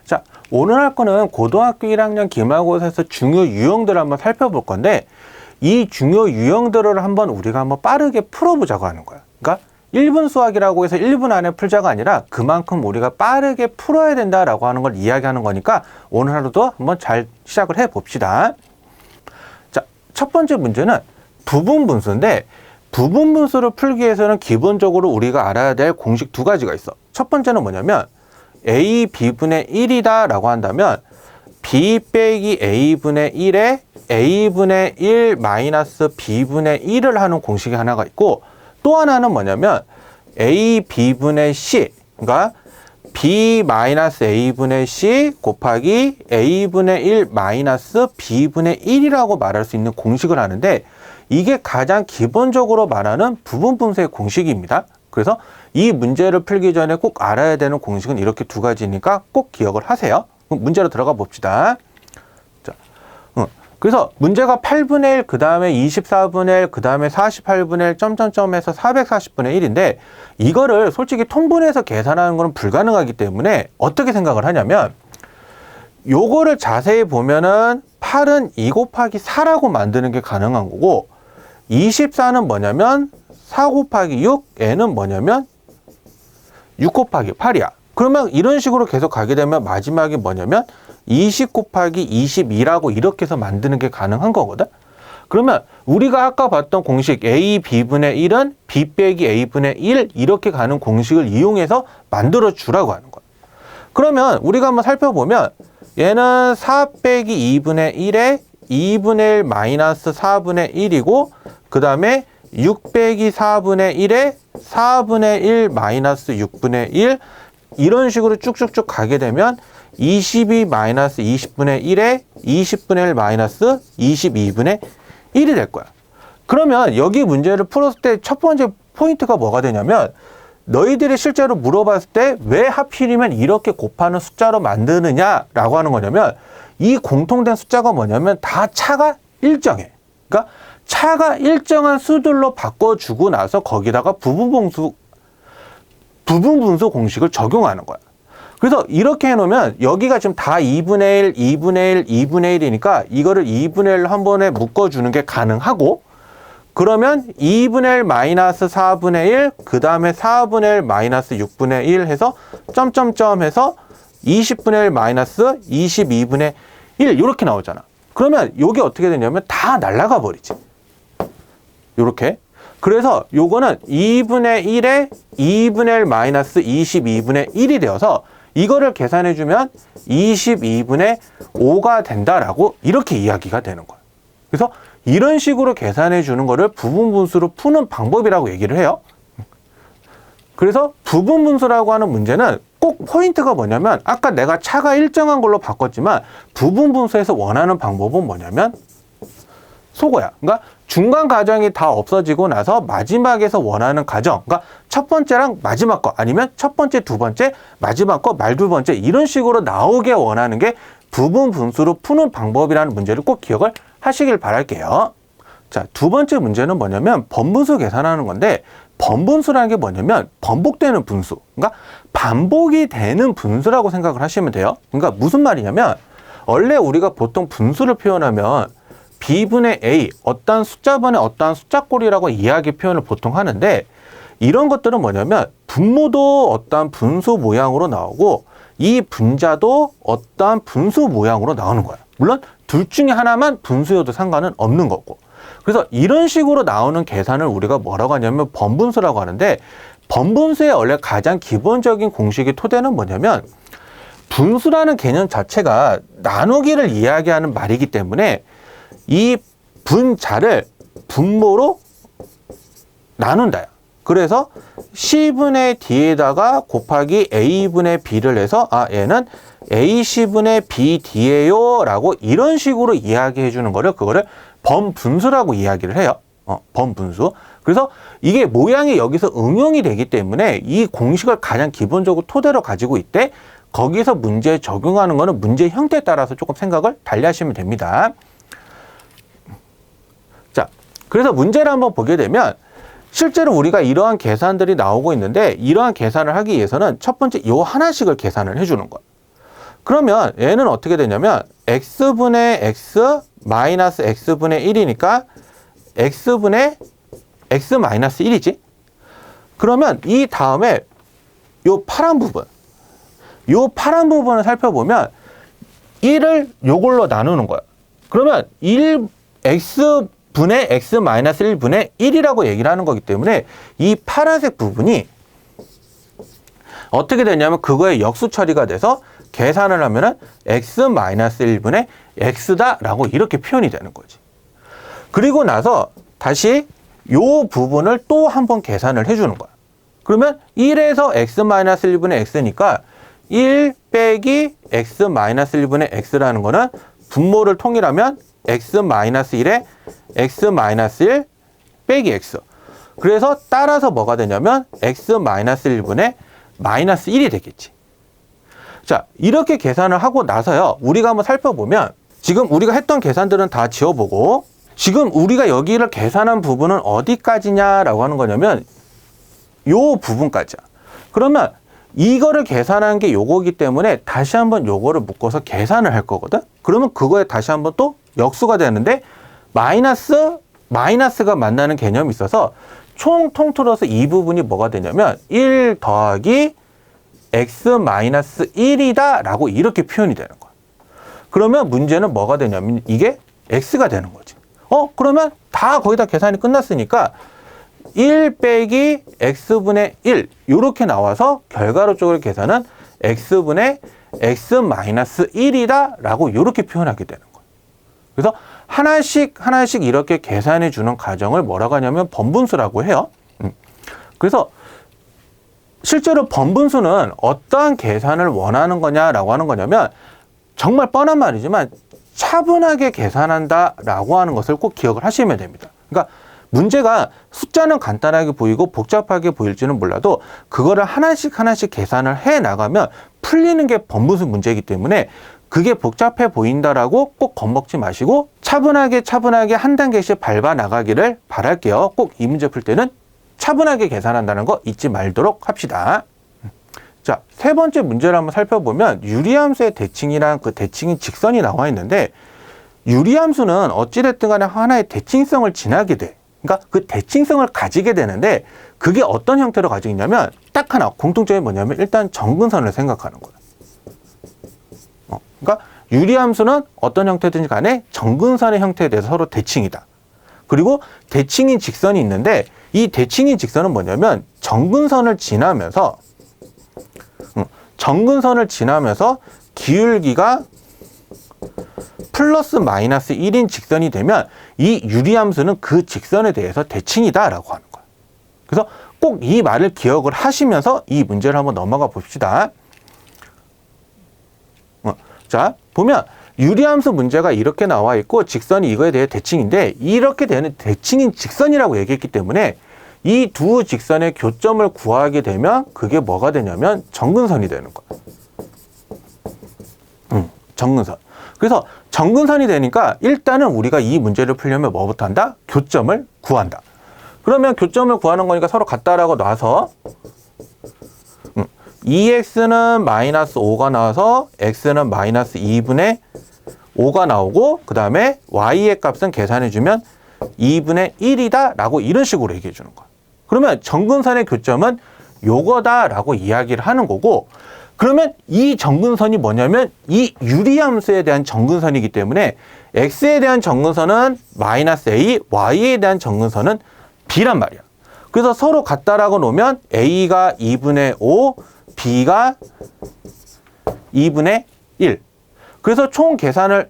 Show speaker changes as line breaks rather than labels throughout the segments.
자, 오늘 할 거는 고등학교 1학년 기말고사에서 중요 유형들을 한번 살펴볼 건데 이 중요 유형들을 우리가 빠르게 풀어보자고 하는 거야. 그러니까 1분 수학이라고 해서 1분 안에 풀자가 아니라 그만큼 우리가 빠르게 풀어야 된다라고 하는 걸 이야기하는 거니까 오늘 하루도 한번 잘 시작을 해 봅시다. 자, 첫 번째 문제는 부분분수인데 부분분수를 풀기 위해서는 기본적으로 우리가 알아야 될 공식 두 가지가 있어. 첫 번째는 뭐냐면 a b분의 1이다 라고 한다면 b 빼기 a분의 1에 a분의 1 마이너스 b분의 1을 하는 공식이 하나가 있고 또 하나는 뭐냐면 a b분의 c 그러니까 b 마이너스 a분의 c 곱하기 a분의 1 마이너스 b분의 1이라고 말할 수 있는 공식을 하는데 이게 가장 기본적으로 말하는 부분분수의 공식입니다. 그래서 이 문제를 풀기 전에 꼭 알아야 되는 공식은 이렇게 두 가지니까 꼭 기억을 하세요. 그럼 문제로 들어가 봅시다. 자, 그래서 문제가 8분의 1, 그 다음에 24분의 1, 그 다음에 48분의 1, 점점점해서 440분의 1인데 이거를 솔직히 통분해서 계산하는 것은 불가능하기 때문에 어떻게 생각을 하냐면 요거를 자세히 보면은 8은 2 곱하기 4라고 만드는 게 가능한 거고 24는 뭐냐면 4 곱하기 6, n은 뭐냐면 6 곱하기 8이야. 그러면 이런 식으로 계속 가게 되면 마지막이 뭐냐면 20 곱하기 22라고 이렇게 해서 만드는 게 가능한 거거든. 그러면 우리가 아까 봤던 공식 a b분의 1은 b 빼기 a분의 1 이렇게 가는 공식을 이용해서 만들어 주라고 하는 거야. 그러면 우리가 한번 살펴보면 얘는 4 빼기 2분의 1에 2분의 1 마이너스 4분의 1이고 그 다음에 6 빼기 4분의 1에 4분의 1 마이너스 6분의 1 이런 식으로 쭉쭉쭉 가게 되면 22 마이너스 20분의 1에 20분의 1 마이너스 22분의 1이 될 거야. 그러면 여기 문제를 풀었을 때 첫 번째 포인트가 뭐가 되냐면 너희들이 실제로 물어봤을 때 왜 하필이면 이렇게 곱하는 숫자로 만드느냐라고 하는 거냐면 이 공통된 숫자가 뭐냐면 다 차가 일정해. 그러니까 차가 일정한 수들로 바꿔주고 나서 거기다가 부분분수 공식을 적용하는 거야. 그래서 이렇게 해놓으면 여기가 지금 다 2분의 1, 2분의 1, 2분의 1이니까 이거를 2분의 1로 한 번에 묶어주는 게 가능하고 그러면 2분의 1 마이너스 4분의 1, 그 다음에 4분의 1 마이너스 6분의 1 해서 점점점 해서 20분의 1 마이너스 22분의 1 이렇게 나오잖아. 그러면 이게 어떻게 되냐면 다 날아가 버리지. 이렇게. 그래서 요거는 2분의 1에 2분의 1 마이너스 22분의 1이 되어서 이거를 계산해주면 22분의 5가 된다라고 이렇게 이야기가 되는 거야. 그래서 이런 식으로 계산해 주는 거를 부분분수로 푸는 방법이라고 얘기를 해요. 그래서 부분분수라고 하는 문제는 꼭 포인트가 뭐냐면 아까 내가 차가 일정한 걸로 바꿨지만 부분분수에서 원하는 방법은 뭐냐면 소거야. 그러니까 중간 가정이 다 없어지고 나서 마지막에서 원하는 가정, 그러니까 첫 번째랑 마지막 거 아니면 첫 번째, 두 번째, 마지막 거, 말 두 번째 이런 식으로 나오게 원하는 게 부분분수로 푸는 방법이라는 문제를 꼭 기억을 하시길 바랄게요. 자, 두 번째 문제는 뭐냐면 번분수 계산하는 건데 번분수라는 게 뭐냐면 번복되는 분수, 그러니까 반복이 되는 분수라고 생각을 하시면 돼요. 그러니까 무슨 말이냐면 원래 우리가 보통 분수를 표현하면 b분의 a, 어떠한 숫자분의 어떠한 숫자꼴이라고 이야기 표현을 보통 하는데 이런 것들은 뭐냐면 분모도 어떠한 분수 모양으로 나오고 이 분자도 어떠한 분수 모양으로 나오는 거야. 물론 둘 중에 하나만 분수여도 상관은 없는 거고. 그래서 이런 식으로 나오는 계산을 우리가 뭐라고 하냐면 번분수라고 하는데 번분수의 원래 가장 기본적인 공식의 토대는 뭐냐면 분수라는 개념 자체가 나누기를 이야기하는 말이기 때문에 이 분자를 분모로 나눈다. 그래서 C분의 D에다가 곱하기 A분의 B를 해서 얘는 AC분의 BD예요 라고 이런 식으로 이야기해 주는 거를 그거를 번분수라고 이야기를 해요. 번분수. 그래서 이게 모양이 여기서 응용이 되기 때문에 이 공식을 가장 기본적으로 토대로 가지고 있대 거기서 문제에 적용하는 거는 문제 형태에 따라서 조금 생각을 달리 하시면 됩니다. 자, 그래서 문제를 한번 보게 되면 실제로 우리가 이러한 계산들이 나오고 있는데 이러한 계산을 하기 위해서는 첫 번째 요 하나씩을 계산을 해주는 거야. 그러면 얘는 어떻게 되냐면 x분의 x 마이너스 x분의 1이니까 x분의 x 마이너스 1이지. 그러면 이 다음에 요 파란 부분을 살펴보면 1을 요걸로 나누는 거야. 그러면 x분의 x 마이너스 1분의 1이라고 얘기를 하는 거기 때문에 이 파란색 부분이 어떻게 되냐면 그거의 역수 처리가 돼서 계산을 하면은 x 마이너스 1분의 x다라고 이렇게 표현이 되는 거지. 그리고 나서 다시 요 부분을 또 한번 계산을 해주는 거야. 그러면 1에서 x 마이너스 1분의 x니까 1 빼기 x 마이너스 1분의 x라는 거는 분모를 통일하면 x 마이너스 1에 x 마이너스 1 빼기 x. 그래서 따라서 뭐가 되냐면 x 마이너스 1분의 마이너스 1이 되겠지. 자, 이렇게 계산을 하고 나서요, 우리가 한번 살펴보면 지금 우리가 했던 계산들은 다 지워보고 지금 우리가 여기를 계산한 부분은 어디까지냐라고 하는 거냐면 요 부분까지야. 그러면 이거를 계산한 게 요거기 때문에 다시 한번 요거를 묶어서 계산을 할 거거든. 그러면 그거에 다시 한번 또 역수가 되는데 마이너스가 만나는 개념이 있어서 총 통틀어서 이 부분이 뭐가 되냐면 1 더하기 x 마이너스 1이다 라고 이렇게 표현이 되는 거야. 그러면 문제는 뭐가 되냐면 이게 x가 되는 거지. 그러면 다 거의 다 계산이 끝났으니까 1 빼기 x분의 1 이렇게 나와서 결과로 쪽을 계산은 x분의 x 마이너스 1이다 라고 이렇게 표현하게 되는 거예요. 그래서 하나씩 이렇게 계산해 주는 과정을 뭐라고 하냐면 번분수라고 해요. 그래서 실제로 번분수는 어떠한 계산을 원하는 거냐라고 하는 거냐면 정말 뻔한 말이지만 차분하게 계산한다라고 하는 것을 꼭 기억을 하시면 됩니다. 그러니까 문제가 숫자는 간단하게 보이고 복잡하게 보일지는 몰라도 그거를 하나씩 계산을 해 나가면 풀리는 게 번분수 문제이기 때문에 그게 복잡해 보인다라고 꼭 겁먹지 마시고 차분하게 한 단계씩 밟아 나가기를 바랄게요. 꼭 이 문제 풀 때는 차분하게 계산한다는 거 잊지 말도록 합시다. 자, 세 번째 문제를 한번 살펴보면 유리함수의 대칭이랑 그 대칭인 직선이 나와 있는데 유리함수는 어찌됐든 간에 하나의 대칭성을 지나게 돼. 그러니까 그 대칭성을 가지게 되는데 그게 어떤 형태로 가지고 있냐면 딱 하나 공통점이 뭐냐면 일단 정근선을 생각하는 거야. 그러니까 유리함수는 어떤 형태든지 간에 정근선의 형태에 대해서 서로 대칭이다. 그리고 대칭인 직선이 있는데 이 대칭인 직선은 뭐냐면 정근선을 지나면서 기울기가 플러스 마이너스 1인 직선이 되면 이 유리함수는 그 직선에 대해서 대칭이다 라고 하는 거예요. 그래서 꼭 이 말을 기억을 하시면서 이 문제를 한번 넘어가 봅시다. 자, 보면 유리함수 문제가 이렇게 나와 있고 직선이 이거에 대해 대칭인데 이렇게 되는 대칭인 직선이라고 얘기했기 때문에 이 두 직선의 교점을 구하게 되면 그게 뭐가 되냐면 정근선이 되는 거예요. 정근선. 그래서 정근선이 되니까 일단은 우리가 이 문제를 풀려면 뭐부터 한다? 교점을 구한다. 그러면 교점을 구하는 거니까 서로 같다라고 놔서 2x는 마이너스 5가 나와서 x는 마이너스 2분의 5가 나오고 그 다음에 y의 값은 계산해주면 2분의 1이다 라고 이런 식으로 얘기해 주는 거야. 그러면 정근선의 교점은 요거다 라고 이야기를 하는 거고 그러면 이 정근선이 뭐냐면 이 유리함수에 대한 정근선이기 때문에 x에 대한 정근선은 마이너스 a, y에 대한 정근선은 b란 말이야. 그래서 서로 같다라고 놓으면 a가 2분의 5, b가 2분의 1. 그래서 총 계산을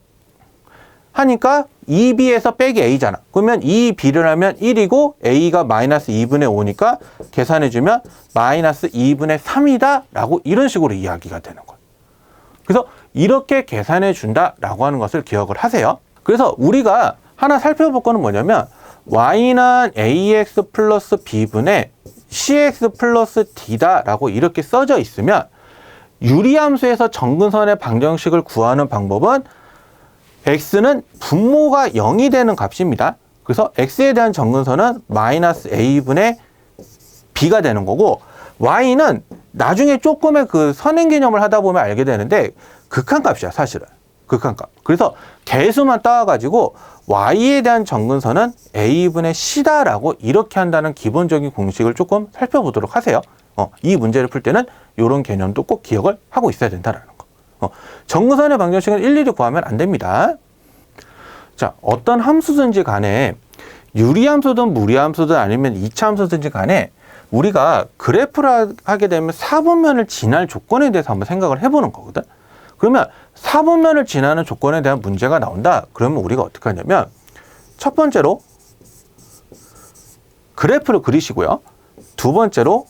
하니까 2b에서 빼기 a잖아. 그러면 2b를 하면 1이고 a가 마이너스 2분의 5니까 계산해주면 마이너스 2분의 3이다 라고 이런 식으로 이야기가 되는 거예요. 그래서 이렇게 계산해 준다라고 하는 것을 기억을 하세요. 그래서 우리가 하나 살펴볼 거는 뭐냐면 y는 ax 플러스 b분의 cx 플러스 d다 라고 이렇게 써져 있으면 유리함수에서 정근선의 방정식을 구하는 방법은 x는 분모가 0이 되는 값입니다. 그래서 x에 대한 정근선은 마이너스 a분의 b가 되는 거고 y는 나중에 조금의 그 선행 개념을 하다 보면 알게 되는데 극한값이야, 사실은. 극한값. 그래서 개수만 따와가지고 y에 대한 정근선은 a분의 c다라고 이렇게 한다는 기본적인 공식을 조금 살펴보도록 하세요. 이 문제를 풀 때는 이런 개념도 꼭 기억을 하고 있어야 된다는 거. 정근선의 방정식은 일일이 구하면 안 됩니다. 자, 어떤 함수든지 간에 유리함수든 무리함수든 아니면 이차함수든지 간에 우리가 그래프를 하게 되면 사분면을 지날 조건에 대해서 한번 생각을 해보는 거거든. 그러면 사분면을 지나는 조건에 대한 문제가 나온다. 그러면 우리가 어떻게 하냐면 첫 번째로 그래프를 그리시고요. 두 번째로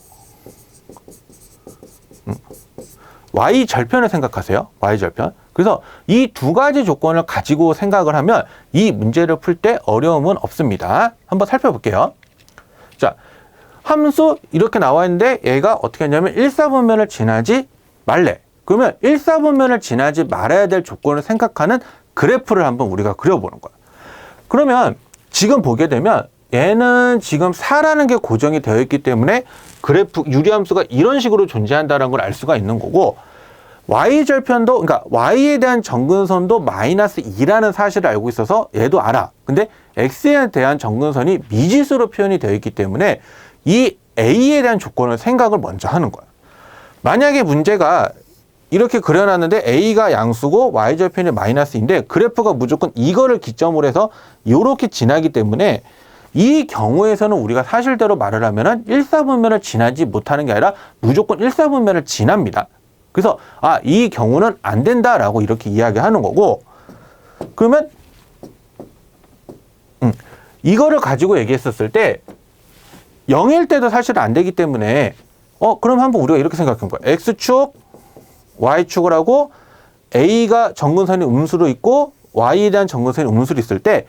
y절편을 생각하세요. y절편. 그래서 이 두 가지 조건을 가지고 생각을 하면 이 문제를 풀 때 어려움은 없습니다. 한번 살펴볼게요. 자, 함수 이렇게 나와 있는데 얘가 어떻게 하냐면 1사분면을 지나지 말래. 그러면 1사분면을 지나지 말아야 될 조건을 생각하는 그래프를 한번 우리가 그려보는 거야. 그러면 지금 보게 되면 얘는 지금 4라는 게 고정이 되어 있기 때문에 그래프 유리함수가 이런 식으로 존재한다는 걸 알 수가 있는 거고, y절편도, 그러니까 y에 대한 정근선도 마이너스 2라는 사실을 알고 있어서 얘도 알아. 근데 x에 대한 정근선이 미지수로 표현이 되어 있기 때문에 이 a에 대한 조건을 생각을 먼저 하는 거야. 만약에 문제가 이렇게 그려놨는데 a가 양수고 y절편이 마이너스인데 그래프가 무조건 이거를 기점으로 해서 이렇게 지나기 때문에 이 경우에서는 우리가 사실대로 말을 하면은 1사분면을 지나지 못하는 게 아니라 무조건 1사분면을 지납니다. 그래서 이 경우는 안 된다라고 이렇게 이야기하는 거고, 그러면 이거를 가지고 얘기했었을 때 0일 때도 사실 안 되기 때문에 그럼 한번 우리가 이렇게 생각해 본 거야. x축, y축을 하고 a가 정근선이 음수로 있고 y에 대한 정근선이 음수로 있을 때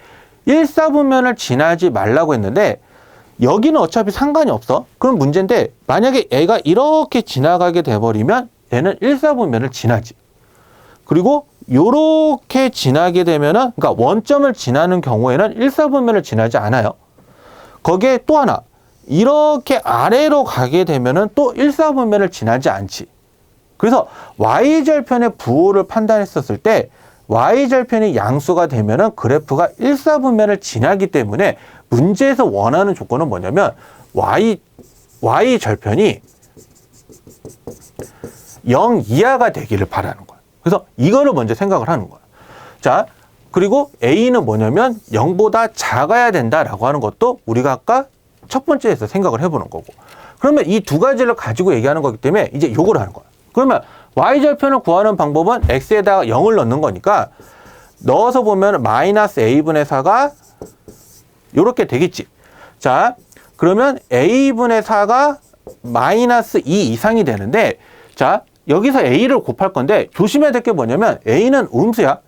1사분면을 지나지 말라고 했는데 여기는 어차피 상관이 없어. 그럼 문제인데 만약에 얘가 이렇게 지나가게 돼버리면 얘는 1사분면을 지나지. 그리고 요렇게 지나게 되면은, 그러니까 원점을 지나는 경우에는 1사분면을 지나지 않아요. 거기에 또 하나, 이렇게 아래로 가게 되면은 또 1사분면을 지나지 않지. 그래서 y절편의 부호를 판단했었을 때 y절편이 양수가 되면은 그래프가 1사분면을 지나기 때문에 문제에서 원하는 조건은 뭐냐면 y절편이 0 이하가 되기를 바라는 거야. 그래서 이거를 먼저 생각을 하는 거야. 자, 그리고 a는 뭐냐면 0보다 작아야 된다라고 하는 것도 우리가 아까 첫 번째에서 생각을 해보는 거고. 그러면 이 두 가지를 가지고 얘기하는 거기 때문에 이제 요걸 하는 거야. 그러면 y절편을 구하는 방법은 x에다가 0을 넣는 거니까 넣어서 보면 마이너스 a분의 4가 요렇게 되겠지. 자, 그러면 a분의 4가 마이너스 2 이상이 되는데, 자, 여기서 a를 곱할 건데 조심해야 될 게 뭐냐면 a는 음수야.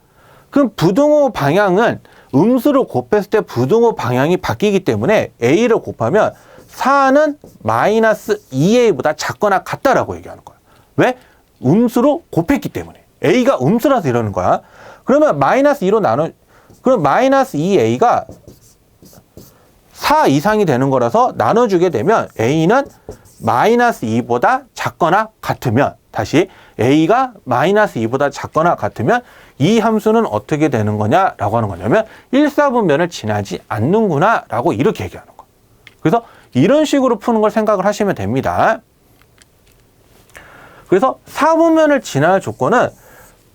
그럼 부등호 방향은 음수를 곱했을 때 부등호 방향이 바뀌기 때문에 a를 곱하면 4는 마이너스 2a보다 작거나 같다라고 얘기하는 거야. 왜? 음수로 곱했기 때문에. a가 음수라서 이러는 거야. 그러면 마이너스 2로 그럼 마이너스 2a가 4 이상이 되는 거라서 나눠주게 되면 a는 마이너스 2보다 작거나 같으면, 다시 a가 마이너스 2보다 작거나 같으면 이 함수는 어떻게 되는 거냐라고 하는 거냐면 1사분면을 지나지 않는구나 라고 이렇게 얘기하는 거야. 그래서 이런 식으로 푸는 걸 생각을 하시면 됩니다. 그래서 사분면을 지날 조건은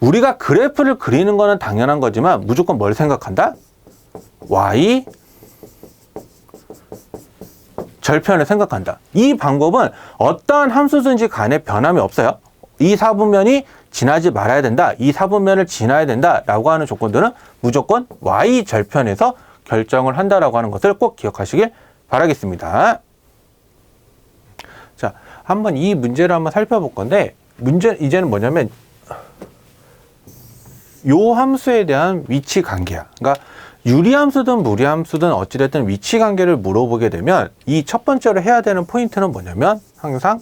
우리가 그래프를 그리는 거는 당연한 거지만 무조건 뭘 생각한다? y 절편을 생각한다. 이 방법은 어떠한 함수든지 간에 변함이 없어요. 이 사분면이 지나지 말아야 된다. 이 사분면을 지나야 된다. 라고 하는 조건들은 무조건 y절편에서 결정을 한다라고 하는 것을 꼭 기억하시길 바라겠습니다. 자, 한번 이 문제를 한번 살펴볼 건데, 이제는 뭐냐면 요 함수에 대한 위치 관계야. 그러니까 유리함수든 무리함수든 어찌됐든 위치 관계를 물어보게 되면 이 첫 번째로 해야 되는 포인트는 뭐냐면 항상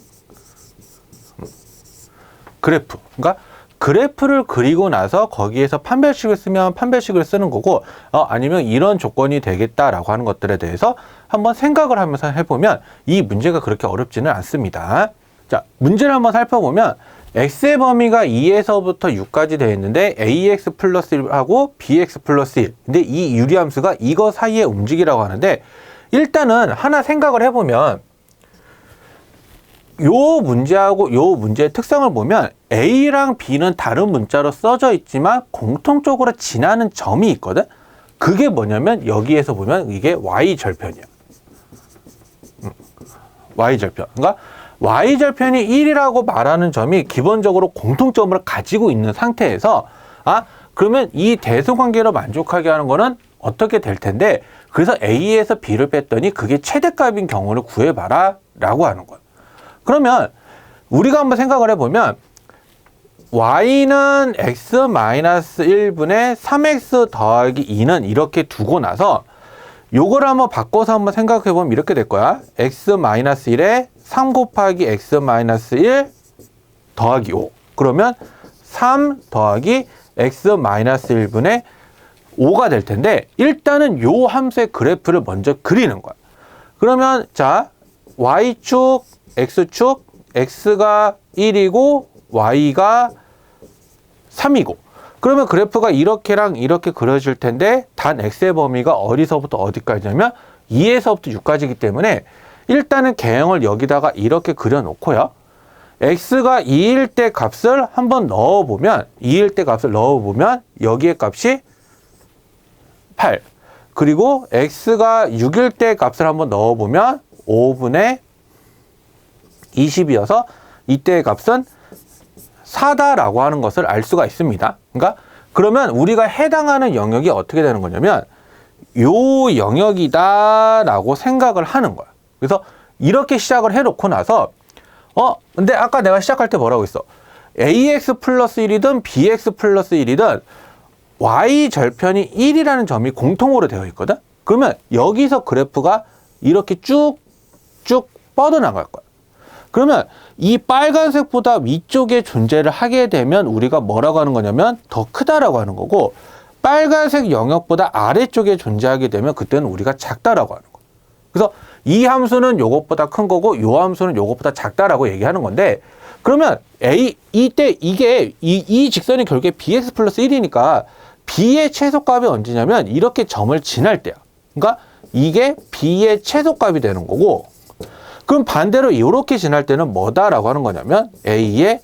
그래프. 그러니까 그래프를 그리고 나서 거기에서 판별식을 쓰면 판별식을 쓰는 거고, 아니면 이런 조건이 되겠다라고 하는 것들에 대해서 한번 생각을 하면서 해보면 이 문제가 그렇게 어렵지는 않습니다. 자, 문제를 한번 살펴보면 x의 범위가 2에서부터 6까지 되어 있는데 ax 플러스 1하고 bx 플러스 1. 근데 이 유리함수가 이거 사이에 움직이라고 하는데 일단은 하나 생각을 해보면 요 문제하고 요 문제의 특성을 보면 a랑 b는 다른 문자로 써져 있지만 공통적으로 지나는 점이 있거든. 그게 뭐냐면 여기에서 보면 이게 y절편이야. y절편. 그러니까 y절편이 1이라고 말하는 점이 기본적으로 공통점을 가지고 있는 상태에서 그러면 이 대수관계로 만족하게 하는 거는 어떻게 될 텐데 그래서 a에서 b를 뺐더니 그게 최대값인 경우를 구해봐라 라고 하는 거야. 그러면 우리가 한번 생각을 해보면 y는 x-1분의 3x 더하기 2는 이렇게 두고 나서 요걸 한번 바꿔서 한번 생각해 보면 이렇게 될 거야. x-1에 3 곱하기 x-1 더하기 5. 그러면 3 더하기 x-1분의 5가 될 텐데 일단은 요 함수의 그래프를 먼저 그리는 거야. 그러면 자, y축, x축, x가 1이고 y가 3이고 그러면 그래프가 이렇게랑 이렇게 그려질 텐데 단 x의 범위가 어디서부터 어디까지냐면 2에서부터 6까지이기 때문에 일단은 개형을 여기다가 이렇게 그려놓고요. x가 2일 때 값을 한번 넣어보면 2일 때 값을 넣어보면 여기에 값이 8 그리고 x가 6일 때 값을 한번 넣어보면 5분의 20이어서 이때의 값은 4다라고 하는 것을 알 수가 있습니다. 그러니까 그러면 우리가 해당하는 영역이 어떻게 되는 거냐면 요 영역이다라고 생각을 하는 거야. 그래서 이렇게 시작을 해놓고 나서 근데 아까 내가 시작할 때 뭐라고 했어? ax 플러스 1이든 bx 플러스 1이든 y 절편이 1이라는 점이 공통으로 되어 있거든? 그러면 여기서 그래프가 이렇게 쭉쭉 뻗어나갈 거야. 그러면 이 빨간색보다 위쪽에 존재를 하게 되면 우리가 뭐라고 하는 거냐면 더 크다라고 하는 거고 빨간색 영역보다 아래쪽에 존재하게 되면 그때는 우리가 작다라고 하는 거야. 그래서 이 함수는 요것보다 큰 거고 요 함수는 요것보다 작다라고 얘기하는 건데 그러면 이때 이 직선이 결국에 bx 플러스 1이니까 b의 최소값이 언제냐면 이렇게 점을 지날 때야. 그러니까 이게 b의 최소값이 되는 거고 그럼 반대로 이렇게 지날 때는 뭐다라고 하는 거냐면 a의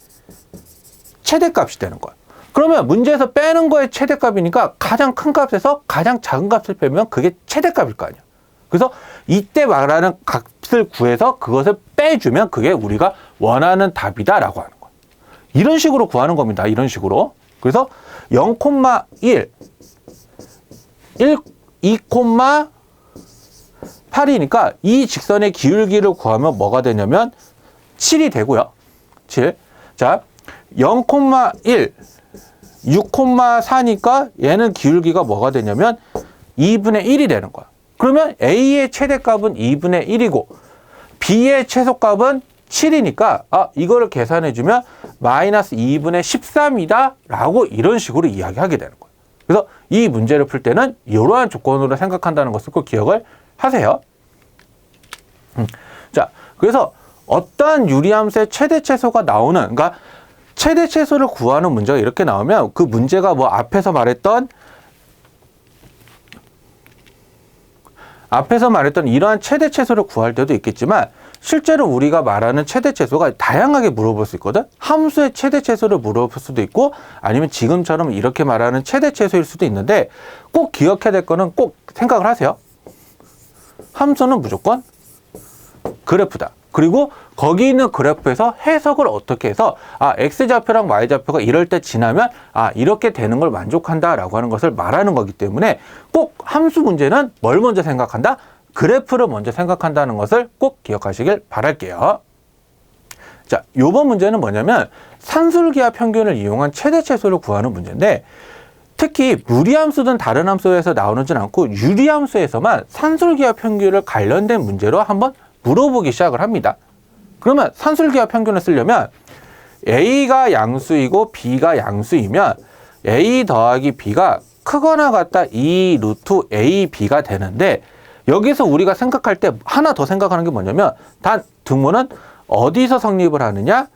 최대값이 되는 거야. 그러면 문제에서 빼는 거의 최대값이니까 가장 큰 값에서 가장 작은 값을 빼면 그게 최대값일 거 아니야. 그래서 이때 말하는 값을 구해서 그것을 빼주면 그게 우리가 원하는 답이다라고 하는 거야. 이런 식으로 구하는 겁니다. 이런 식으로. 그래서 0,1, 2,8이니까 이 직선의 기울기를 구하면 뭐가 되냐면 7이 되고요. 7. 자, 0,1, 6,4니까 얘는 기울기가 뭐가 되냐면 2분의 1이 되는 거야. 그러면 A의 최대값은 2분의 1이고 B의 최소값은 7이니까 이거를 계산해주면 마이너스 2분의 13이다 라고 이런 식으로 이야기하게 되는 거예요. 그래서 이 문제를 풀 때는 이러한 조건으로 생각한다는 것을 꼭 기억을 하세요. 자, 그래서 어떠한 유리함수의 최대 최소가 나오는, 그러니까 최대 최소를 구하는 문제가 이렇게 나오면 그 문제가 뭐 앞에서 말했던 이러한 최대 최소를 구할 때도 있겠지만 실제로 우리가 말하는 최대 최소가 다양하게 물어볼 수 있거든. 함수의 최대 최소를 물어볼 수도 있고 아니면 지금처럼 이렇게 말하는 최대 최소일 수도 있는데 꼭 기억해야 될 거는 꼭 생각을 하세요. 함수는 무조건 그래프다. 그리고 거기 있는 그래프에서 해석을 어떻게 해서 x좌표랑 y좌표가 이럴 때 지나면 이렇게 되는 걸 만족한다라고 하는 것을 말하는 거기 때문에 꼭 함수 문제는 뭘 먼저 생각한다? 그래프를 먼저 생각한다는 것을 꼭 기억하시길 바랄게요. 자, 요번 문제는 뭐냐면 산술기하 평균을 이용한 최대 최소를 구하는 문제인데 특히 무리함수든 다른 함수에서 나오는지는 않고 유리함수에서만 산술기하 평균을 관련된 문제로 한번 물어보기 시작을 합니다. 그러면 산술기하 평균을 쓰려면 A가 양수이고 B가 양수이면 A 더하기 B가 크거나 같다 2 루트 A, B가 되는데 여기서 우리가 생각할 때 하나 더 생각하는 게 뭐냐면 단 등호는 어디서 성립을 하느냐?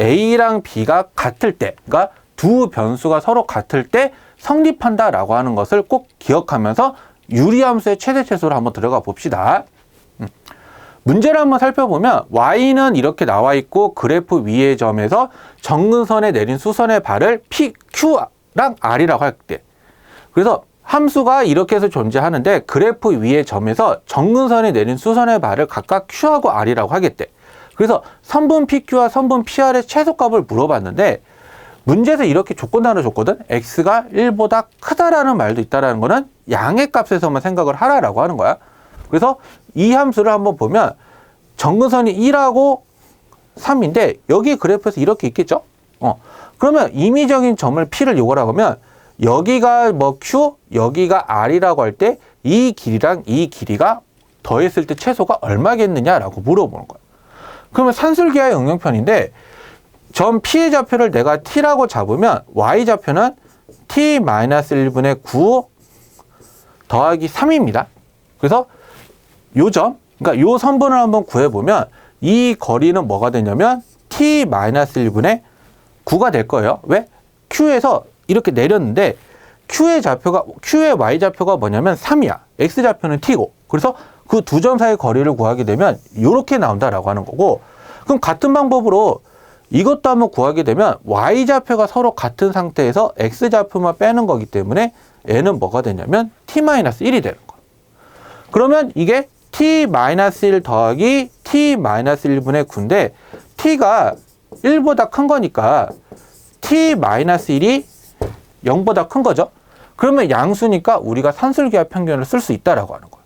A랑 B가 같을 때, 그러니까 두 변수가 서로 같을 때 성립한다라고 하는 것을 꼭 기억하면서 유리함수의 최대 최소를 한번 들어가 봅시다. 문제를 한번 살펴보면 y는 이렇게 나와 있고 그래프 위의 점에서 정근선에 내린 수선의 발을 P, Q랑 R이라고 할 때, 그래서 함수가 이렇게 해서 존재하는데 그래프 위의 점에서 정근선에 내린 수선의 발을 각각 Q하고 R이라고 하겠대. 그래서 선분 PQ와 선분 PR의 최소값을 물어봤는데 문제에서 이렇게 조건 하나 줬거든. x가 1보다 크다라는 말도 있다라는 거는 양의 값에서만 생각을 하라라고 하는 거야. 그래서 이 함수를 한번 보면 정근선이 1하고 3인데 여기 그래프에서 이렇게 있겠죠? 그러면 임의적인 점을 P를 요구하라고 하면 여기가 뭐 Q, 여기가 R이라고 할 때 이 길이랑 이 길이가 더했을 때 최소가 얼마겠느냐라고 물어보는 거야. 그러면 산술기하의 응용편인데 점 P의 좌표를 내가 T라고 잡으면 Y 좌표는 T-1분의 9 더하기 3입니다. 그래서 요 점, 그러니까 요 선분을 한번 구해보면 이 거리는 뭐가 되냐면 T-1분의 9가 될 거예요. 왜? Q에서 이렇게 내렸는데 Q의 Y 좌표가 뭐냐면 3이야. X 좌표는 T고. 그래서 그 두 점 사이 거리를 구하게 되면 이렇게 나온다라고 하는 거고, 그럼 같은 방법으로 이것도 한번 구하게 되면 Y 좌표가 서로 같은 상태에서 X 좌표만 빼는 거기 때문에 N은 뭐가 되냐면 T-1이 되는 거야. 그러면 이게 T-1 더하기 T-1분의 9인데 T가 1보다 큰 거니까 T-1이 0보다 큰 거죠. 그러면 양수니까 우리가 산술기하 평균을 쓸 수 있다라고 하는 거예요.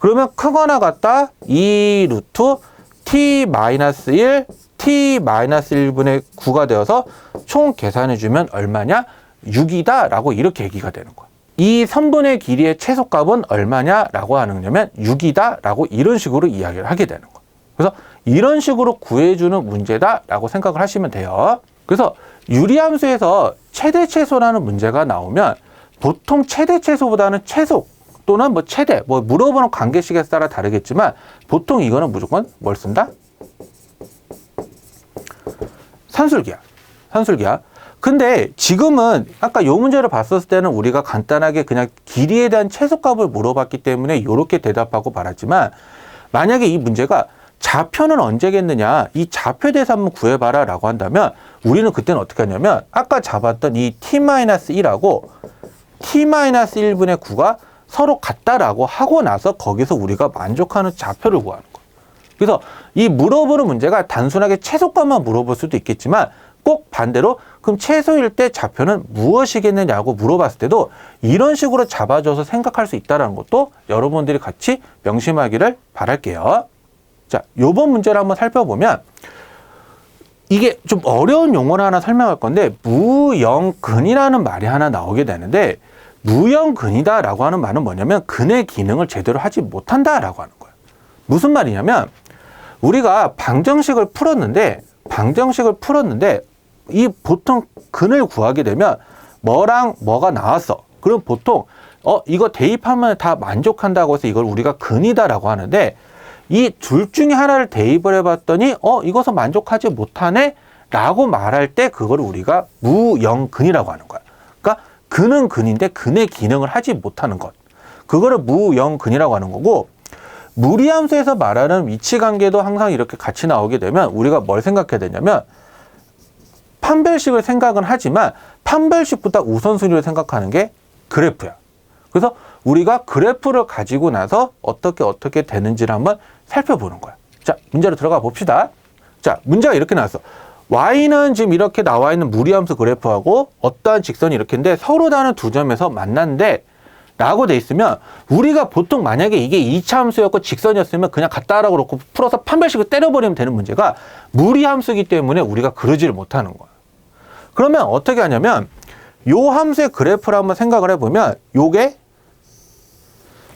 그러면 크거나 같다 2 루트 T-1 T-1분의 9가 되어서 총 계산해주면 얼마냐? 6이다 라고 이렇게 얘기가 되는 거야. 이 선분의 길이의 최소값은 얼마냐? 라고 하는 거냐면 6이다 라고 이런 식으로 이야기를 하게 되는 거야. 그래서 이런 식으로 구해주는 문제다 라고 생각을 하시면 돼요. 그래서 유리함수에서 최대 최소라는 문제가 나오면 보통 최대 최소보다는 최소 또는 뭐 최대, 뭐 물어보는 관계식에 따라 다르겠지만 보통 이거는 무조건 뭘 쓴다? 산술기하. 근데 지금은 아까 요 문제를 봤었을 때는 우리가 간단하게 그냥 길이에 대한 최소값을 물어봤기 때문에 이렇게 대답하고 말았지만 만약에 이 문제가 좌표는 언제겠느냐, 이 좌표에 대해서 한번 구해봐라 라고 한다면 우리는 그때는 어떻게 하냐면 아까 잡았던 이 T-1하고 T-1분의 9가 서로 같다라고 하고 나서 거기서 우리가 만족하는 좌표를 구하는 거예요. 그래서 이 물어보는 문제가 단순하게 최소값만 물어볼 수도 있겠지만 꼭 반대로 그럼 최소일 때 좌표는 무엇이겠느냐고 물어봤을 때도 이런 식으로 잡아줘서 생각할 수 있다는 것도 여러분들이 같이 명심하기를 바랄게요. 자, 요번 문제를 한번 살펴보면 이게 좀 어려운 용어를 하나 설명할 건데 무영근이라는 말이 하나 나오게 되는데 무영근이다 라고 하는 말은 뭐냐면 근의 기능을 제대로 하지 못한다 라고 하는 거예요. 무슨 말이냐면 우리가 방정식을 풀었는데 이 보통 근을 구하게 되면 뭐랑 뭐가 나왔어. 그럼 보통 이거 대입하면 다 만족한다고 해서 이걸 우리가 근이다 라고 하는데 이 둘 중에 하나를 대입을 해봤더니 이것은 만족하지 못하네 라고 말할 때 그걸 우리가 무영근이라고 하는 거야. 그러니까 근은 근인데 근의 기능을 하지 못하는 것, 그거를 무영근이라고 하는 거고, 무리함수에서 말하는 위치관계도 항상 이렇게 같이 나오게 되면 우리가 뭘 생각해야 되냐면 판별식을 생각은 하지만 판별식보다 우선순위를 생각하는 게 그래프야. 그래서 우리가 그래프를 가지고 나서 어떻게 되는지를 한번 살펴보는 거야. 자, 문제로 들어가 봅시다. 자, 문제가 이렇게 나왔어. y는 지금 이렇게 나와 있는 무리함수 그래프하고 어떠한 직선이 이렇게인데 서로 다른 두 점에서 만난데 라고 돼 있으면 우리가 보통 만약에 이게 2차 함수였고 직선이었으면 그냥 같다라고 그렇고 풀어서 판별식을 때려버리면 되는 문제가 무리함수이기 때문에 우리가 그러지를 못하는 거야. 그러면 어떻게 하냐면 요 함수의 그래프를 한번 생각을 해보면 요게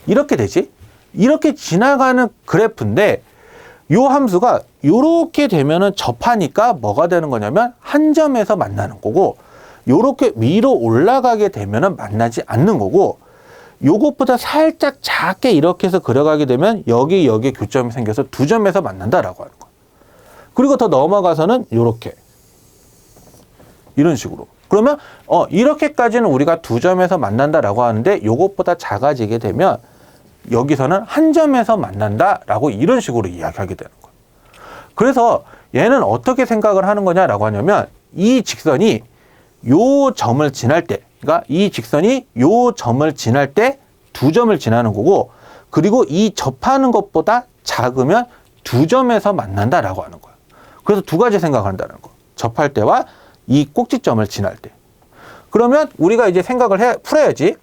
이렇게 되지? 이렇게 지나가는 그래프인데 요 함수가 요렇게 되면은 접하니까 뭐가 되는 거냐면 한 점에서 만나는 거고, 요렇게 위로 올라가게 되면은 만나지 않는 거고, 요것보다 살짝 작게 이렇게 해서 그려가게 되면 여기 교점이 생겨서 두 점에서 만난다라고 하는 거예요. 그리고 더 넘어가서는 요렇게 이런 식으로. 그러면 이렇게까지는 우리가 두 점에서 만난다라고 하는데 이것보다 작아지게 되면 여기서는 한 점에서 만난다라고 이런 식으로 이야기하게 되는 거예요. 그래서 얘는 어떻게 생각을 하는 거냐라고 하냐면 이 직선이 요 점을 지날 때, 그러니까 이 직선이 요 점을 지날 때 두 점을 지나는 거고, 그리고 이 접하는 것보다 작으면 두 점에서 만난다라고 하는 거예요. 그래서 두 가지 생각을 한다는 거. 접할 때와 이 꼭지점을 지날 때. 그러면 우리가 이제 생각을 풀어야지.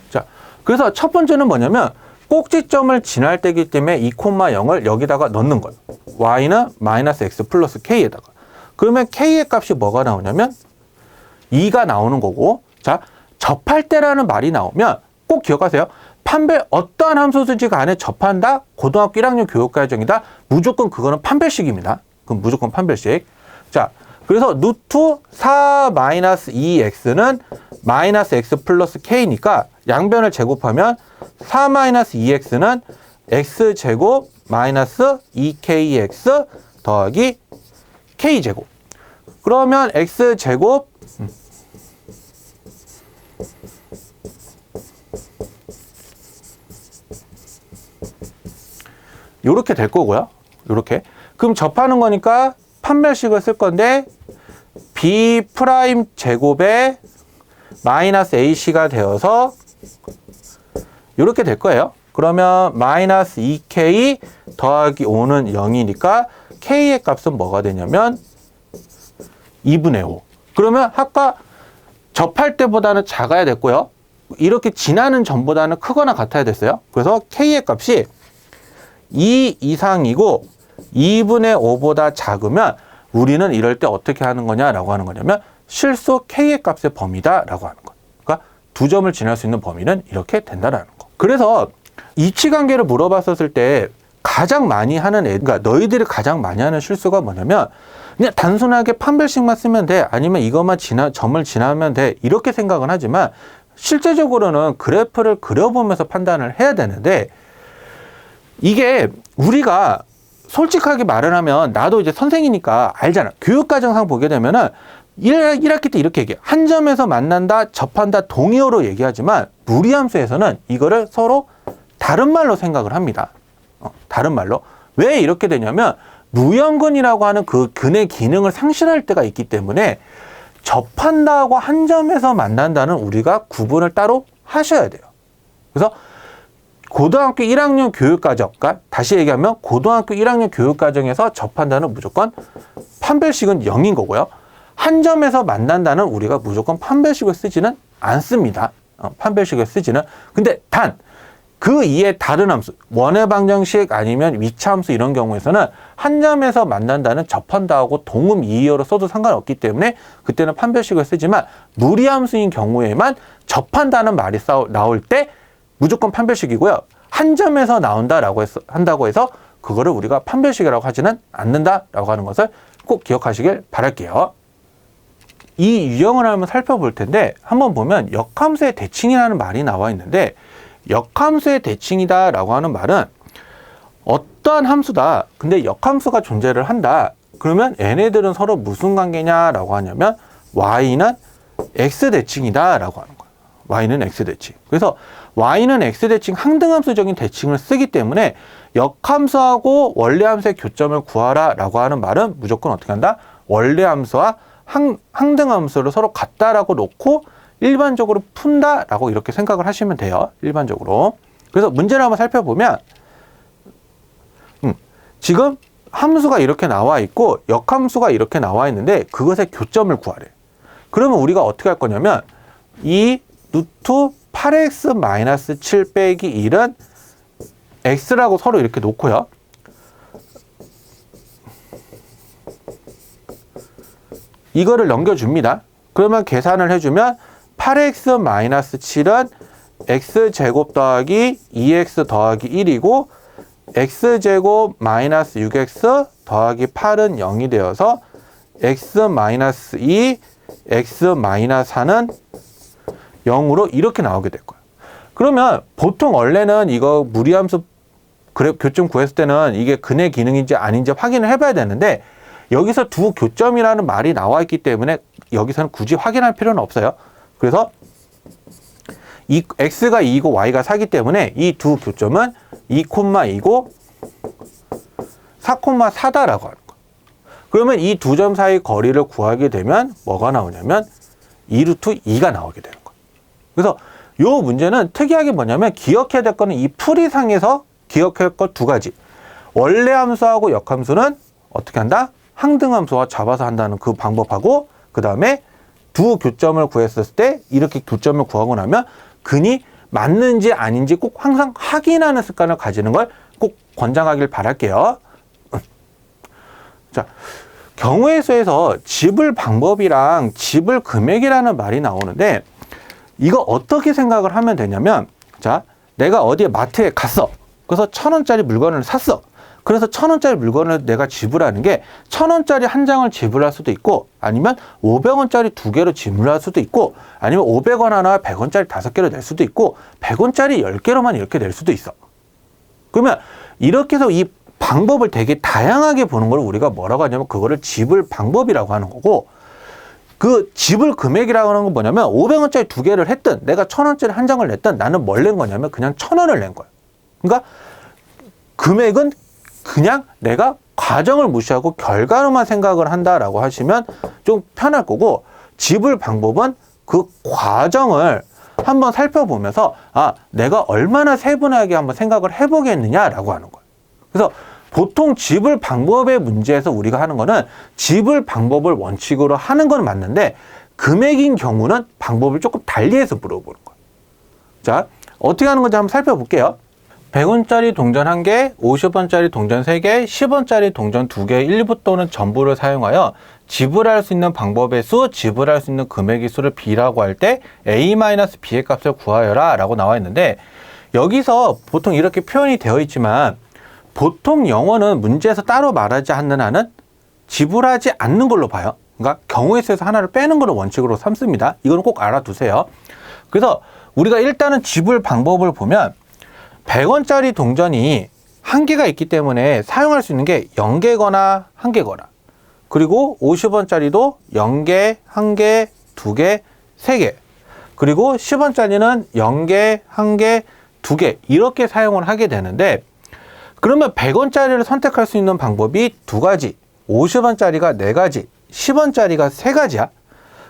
자, 그래서 첫 번째는 뭐냐면 꼭지점을 지날 때이기 때문에 2,0을 여기다가 넣는 거예요. y는 마이너스 x 플러스 k에다가. 그러면 k의 값이 뭐가 나오냐면 2가 나오는 거고, 자, 접할 때라는 말이 나오면 꼭 기억하세요. 판별, 어떠한 함수든지 간에 접한다, 고등학교 1학년 교육과정이다, 무조건 그거는 판별식입니다. 그럼 무조건 판별식. 자, 그래서 루트 4 마이너스 2x는 마이너스 x 플러스 k니까 양변을 제곱하면 4 마이너스 2x는 x제곱 마이너스 2kx 더하기 k제곱. 그러면 x제곱 요렇게 될 거고요. 요렇게. 그럼 접하는 거니까 판별식을 쓸 건데 b 프라임 제곱에 마이너스 ac가 되어서 요렇게 될 거예요. 그러면 마이너스 2k 더하기 5는 0이니까 k의 값은 뭐가 되냐면 2분의 5. 그러면 아까 접할 때보다는 작아야 됐고요. 이렇게 지나는 점보다는 크거나 같아야 됐어요. 그래서 k의 값이 2 이상이고 2분의 5보다 작으면 우리는 이럴 때 어떻게 하는 거냐라고 하는 거냐면 실수 k의 값의 범위다라고 하는 거. 그러니까 두 점을 지날 수 있는 범위는 이렇게 된다라는 거. 그래서 이치관계를 물어봤었을 때 가장 많이 하는 그러니까 너희들이 가장 많이 하는 실수가 뭐냐면 그냥 단순하게 판별식만 쓰면 돼, 아니면 이것만 점을 지나면 돼, 이렇게 생각은 하지만 실제적으로는 그래프를 그려보면서 판단을 해야 되는데, 이게 우리가 솔직하게 말을 하면 나도 이제 선생이니까 알잖아. 교육과정상 보게 되면은 1학기 때 이렇게 얘기해. 한 점에서 만난다, 접한다, 동의어로 얘기하지만 무리함수에서는 이거를 서로 다른 말로 생각을 합니다. 다른 말로. 왜 이렇게 되냐면 무형근이라고 하는 그 근의 기능을 상실할 때가 있기 때문에 접한다고 한 점에서 만난다는 우리가 구분을 따로 하셔야 돼요. 그래서 고등학교 1학년 교육과정, 그러니까 다시 얘기하면 고등학교 1학년 교육과정에서 접한다는 무조건 판별식은 0인 거고요. 한 점에서 만난다는 우리가 무조건 판별식을 쓰지는 않습니다. 판별식을 쓰지는. 근데 단 그 이에 다른 함수, 원의 방정식 아니면 위치함수 이런 경우에서는 한 점에서 만난다는 접한다하고 동음 이의어로 써도 상관없기 때문에 그때는 판별식을 쓰지만 무리함수인 경우에만 접한다는 말이 나올 때 무조건 판별식이고요. 한 점에서 나온다라고 한다고 해서 그거를 우리가 판별식이라고 하지는 않는다라고 하는 것을 꼭 기억하시길 바랄게요. 이 유형을 한번 살펴볼 텐데 한번 보면 역함수의 대칭이라는 말이 나와 있는데, 역함수의 대칭이다라고 하는 말은 어떠한 함수다. 근데 역함수가 존재를 한다. 그러면 얘네들은 서로 무슨 관계냐라고 하냐면 y는 x 대칭이다라고 하는 거예요. y는 x 대칭. 그래서 y는 x 대칭 항등함수적인 대칭을 쓰기 때문에 역함수하고 원래함수의 교점을 구하라라고 하는 말은 무조건 어떻게 한다? 원래함수와 항등함수를 서로 같다라고 놓고 일반적으로 푼다라고 이렇게 생각을 하시면 돼요. 일반적으로. 그래서 문제를 한번 살펴보면 지금 함수가 이렇게 나와 있고 역함수가 이렇게 나와 있는데 그것의 교점을 구하래. 그러면 우리가 어떻게 할 거냐면 이 루트 8x-7 빼기 1은 x라고 서로 이렇게 놓고요. 이거를 넘겨줍니다. 그러면 계산을 해주면 8x-7은 x제곱 더하기 2x 더하기 1이고 x제곱 마이너스 6x 더하기 8은 0이 되어서 x-2, x-4는 0으로 이렇게 나오게 될 거예요. 그러면 보통 원래는 이거 무리함수 교점 구했을 때는 이게 근의 기능인지 아닌지 확인을 해봐야 되는데 여기서 두 교점이라는 말이 나와 있기 때문에 여기서는 굳이 확인할 필요는 없어요. 그래서 이 x가 2이고 y가 4이기 때문에 이 두 교점은 2,2고 4,4다라고 하는 거예요. 그러면 이 두 점 사이 거리를 구하게 되면 뭐가 나오냐면 2루트 2가 나오게 되는 거예요. 그래서 이 문제는 특이하게 뭐냐면 기억해야 될 거는 이 풀이상에서 기억해야 할 것 두 가지. 원래 함수하고 역함수는 어떻게 한다? 항등함수와 잡아서 한다는 그 방법하고 그 다음에 두 교점을 구했을 때 이렇게 교점을 구하고 나면 근이 맞는지 아닌지 꼭 항상 확인하는 습관을 가지는 걸 꼭 권장하길 바랄게요. 자, 경우의 수에서 집을 방법이랑 집을 금액이라는 말이 나오는데 이거 어떻게 생각을 하면 되냐면 자, 내가 어디에 마트에 갔어. 그래서 1,000원짜리 물건을 샀어. 그래서 1,000원짜리 물건을 내가 지불하는 게 1,000원짜리 한 장을 지불할 수도 있고 아니면 500원짜리 두 개로 지불할 수도 있고 아니면 500원 하나 100원짜리 5개로 낼 수도 있고 100원짜리 10개로만 이렇게 낼 수도 있어. 그러면 이렇게 해서 이 방법을 되게 다양하게 보는 걸 우리가 뭐라고 하냐면 그거를 지불 방법이라고 하는 거고 그 지불 금액이라고 하는 건 뭐냐면 500원짜리 두 개를 했든 내가 1,000원짜리 한 장을 냈든 나는 뭘 낸 거냐면 그냥 1,000원을 낸 거야. 그러니까 금액은 그냥 내가 과정을 무시하고 결과로만 생각을 한다라고 하시면 좀 편할 거고 지불 방법은 그 과정을 한번 살펴보면서 아, 내가 얼마나 세분하게 한번 생각을 해보겠느냐라고 하는 거예요. 그래서 보통 지불 방법의 문제에서 우리가 하는 거는 지불 방법을 원칙으로 하는 건 맞는데 금액인 경우는 방법을 조금 달리해서 물어보는 거예요. 자, 어떻게 하는 건지 한번 살펴볼게요. 100원짜리 동전 1개, 50원짜리 동전 3개, 10원짜리 동전 2개 일부 또는 전부를 사용하여 지불할 수 있는 방법의 수, 지불할 수 있는 금액의 수를 b라고 할 때 a-b의 값을 구하여라 라고 나와 있는데 여기서 보통 이렇게 표현이 되어 있지만 보통 영어는 문제에서 따로 말하지 않는 한은 지불하지 않는 걸로 봐요. 그러니까 경우의 수에서 하나를 빼는 걸 원칙으로 삼습니다. 이건 꼭 알아두세요. 그래서 우리가 일단은 지불 방법을 보면 100원짜리 동전이 한 개가 있기 때문에 사용할 수 있는 게 0개거나 1개거나 그리고 50원짜리도 0개, 1개, 2개, 3개 그리고 10원짜리는 0개, 1개, 2개 이렇게 사용을 하게 되는데 그러면 100원짜리를 선택할 수 있는 방법이 두 가지 50원짜리가 4가지 10원짜리가 3가지야.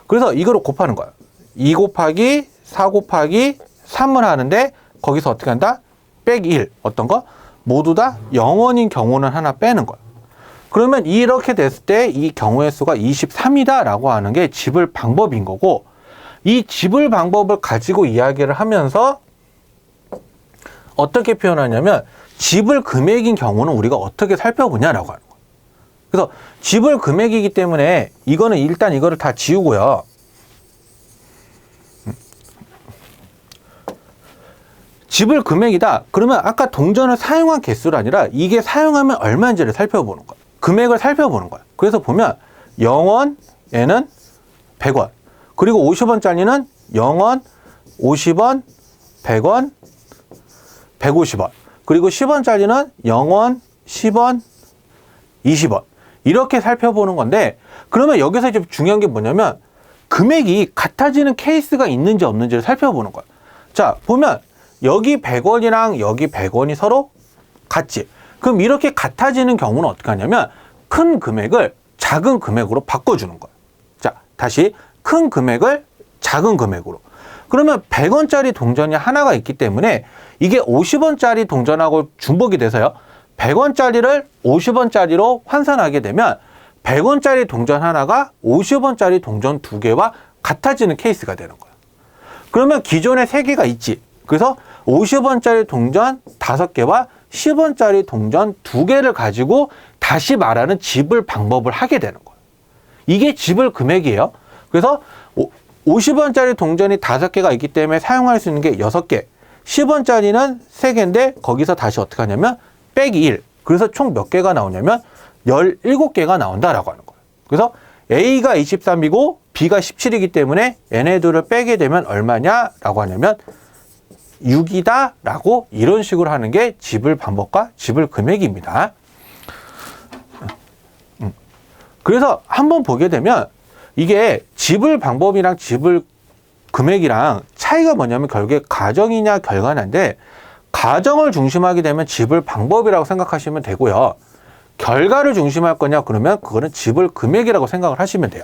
그래서 이거를 곱하는 거야. 2 곱하기 4 곱하기 3을 하는데 거기서 어떻게 한다? 빼기 1. 어떤 거? 모두 다 0원인 경우는 하나 빼는 거야. 그러면 이렇게 됐을 때 이 경우의 수가 23이다 라고 하는 게 지불 방법인 거고 이 지불 방법을 가지고 이야기를 하면서 어떻게 표현하냐면 지불 금액인 경우는 우리가 어떻게 살펴보냐라고 하는 거예요. 그래서 지불 금액이기 때문에 이거는 일단 이거를 다 지우고요. 지불 금액이다. 그러면 아까 동전을 사용한 개수가 아니라 이게 사용하면 얼마인지를 살펴보는 거예요. 금액을 살펴보는 거예요. 그래서 보면 0원에는 100원, 그리고 50원짜리는 0원, 50원, 100원, 150원, 그리고 10원짜리는 0원, 10원, 20원 이렇게 살펴보는 건데 그러면 여기서 이제 중요한 게 뭐냐면 금액이 같아지는 케이스가 있는지 없는지를 살펴보는 거예요. 자, 보면 여기 100원이랑 여기 100원이 서로 같지. 그럼 이렇게 같아지는 경우는 어떻게 하냐면 큰 금액을 작은 금액으로 바꿔주는 거예요. 자, 다시 큰 금액을 작은 금액으로. 그러면 100원짜리 동전이 하나가 있기 때문에 이게 50원짜리 동전하고 중복이 돼서요. 100원짜리를 50원짜리로 환산하게 되면 100원짜리 동전 하나가 50원짜리 동전 2개와 같아지는 케이스가 되는 거예요. 그러면 기존에 3개가 있지. 그래서 50원짜리 동전 5개와 10원짜리 동전 2개를 가지고 다시 말하는 지불 방법을 하게 되는 거예요. 이게 지불 금액이에요. 그래서 50원짜리 동전이 5개가 있기 때문에 사용할 수 있는 게 6개, 10원짜리는 3개인데 거기서 다시 어떻게 하냐면 빼기 1. 그래서 총 몇 개가 나오냐면 17개가 나온다라고 하는 거예요. 그래서 A가 23이고 B가 17이기 때문에 얘네들을 빼게 되면 얼마냐라고 하냐면 6이다 라고 이런 식으로 하는 게 지불 방법과 지불 금액입니다. 그래서 한번 보게 되면 이게 지불 방법이랑 지불 금액이랑 차이가 뭐냐면 결국에 가정이냐 결과냐인데, 가정을 중심하게 되면 지불 방법이라고 생각하시면 되고요. 결과를 중심할 거냐 그러면 그거는 지불 금액이라고 생각을 하시면 돼요.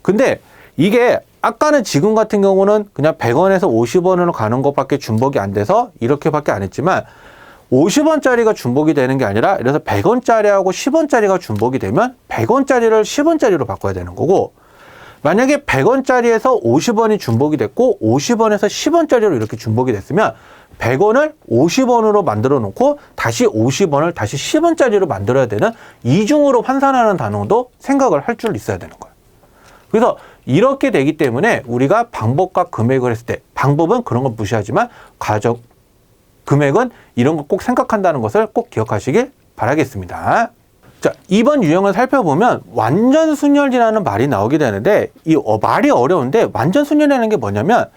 근데 이게 아까는 지금 같은 경우는 그냥 100원에서 50원으로 가는 것밖에 준복이 안 돼서 이렇게밖에 안 했지만, 50원짜리가 준복이 되는 게 아니라 이래서 100원짜리하고 10원짜리가 준복이 되면 100원짜리를 10원짜리로 바꿔야 되는 거고, 만약에 100원짜리에서 50원이 준복이 됐고 50원에서 10원짜리로 이렇게 준복이 됐으면 100원을 50원으로 만들어 놓고 다시 50원을 다시 10원짜리로 만들어야 되는 이중으로 환산하는 단어도 생각을 할 줄 있어야 되는 거예요. 그래서 이렇게 되기 때문에 우리가 방법과 금액을 했을 때, 방법은 그런 거 무시하지만 가정 금액은 이런 거 꼭 생각한다는 것을 꼭 기억하시길 바라겠습니다. 자, 이번 유형을 살펴보면 완전 순혈이라는 말이 나오게 되는데, 이 말이 어려운데 완전 순혈이라는 게 뭐냐면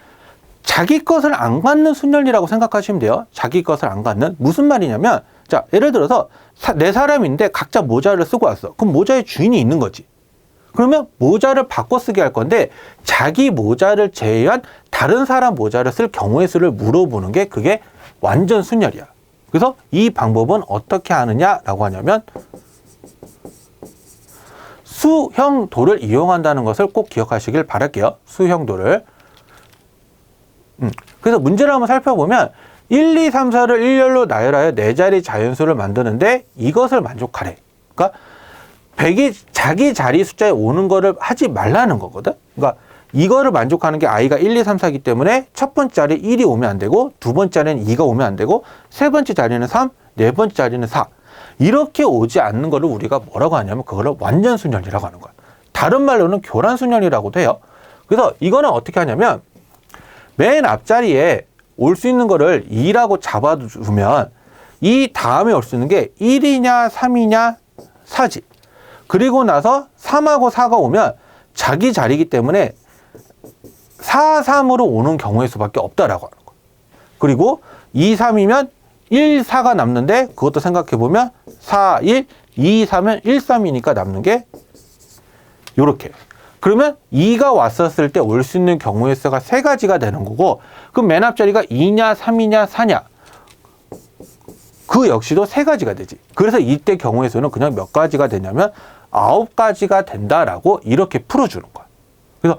자기 것을 안 갖는 순혈이라고 생각하시면 돼요. 자기 것을 안 갖는. 무슨 말이냐면, 자, 예를 들어서 네 사람인데 각자 모자를 쓰고 왔어. 그럼 모자의 주인이 있는 거지. 그러면 모자를 바꿔 쓰게 할 건데, 자기 모자를 제외한 다른 사람 모자를 쓸 경우의 수를 물어보는 게 그게 완전 순혈이야. 그래서 이 방법은 어떻게 하느냐라고 하냐면 수형도를 이용한다는 것을 꼭 기억하시길 바랄게요. 수형도를. 그래서 문제를 한번 살펴보면 1, 2, 3, 4를 일렬로 나열하여 4자리 자연수를 만드는데 이것을 만족하래. 그러니까 100이 자기 자리 숫자에 오는 거를 하지 말라는 거거든. 그러니까 이거를 만족하는 게 i가 1, 2, 3, 4이기 때문에 첫 번째 자리 1이 오면 안 되고, 두 번째 자리는 2가 오면 안 되고, 세 번째 자리는 3, 네 번째 자리는 4. 이렇게 오지 않는 거를 우리가 뭐라고 하냐면 그거를 완전 순혈이라고 하는 거야. 다른 말로는 교란 순혈이라고도 해요. 그래서 이거는 어떻게 하냐면 맨 앞자리에 올 수 있는 거를 2라고 잡아두면 이 다음에 올 수 있는 게 1이냐 3이냐 4지. 그리고 나서 3하고 4가 오면 자기 자리이기 때문에 4, 3으로 오는 경우의 수밖에 없다라고 하는 거예요. 그리고 2, 3이면 1, 4가 남는데 그것도 생각해보면 4, 1, 2, 3은 1, 3이니까 남는 게 요렇게. 그러면 2가 왔었을 때 올 수 있는 경우의 수가 3가지가 되는 거고, 그럼 맨 앞자리가 2냐 3이냐 4냐 그 역시도 3가지가 되지. 그래서 이때 경우의 수는 그냥 몇 가지가 되냐면 9가지가 된다라고 이렇게 풀어주는 거야. 그래서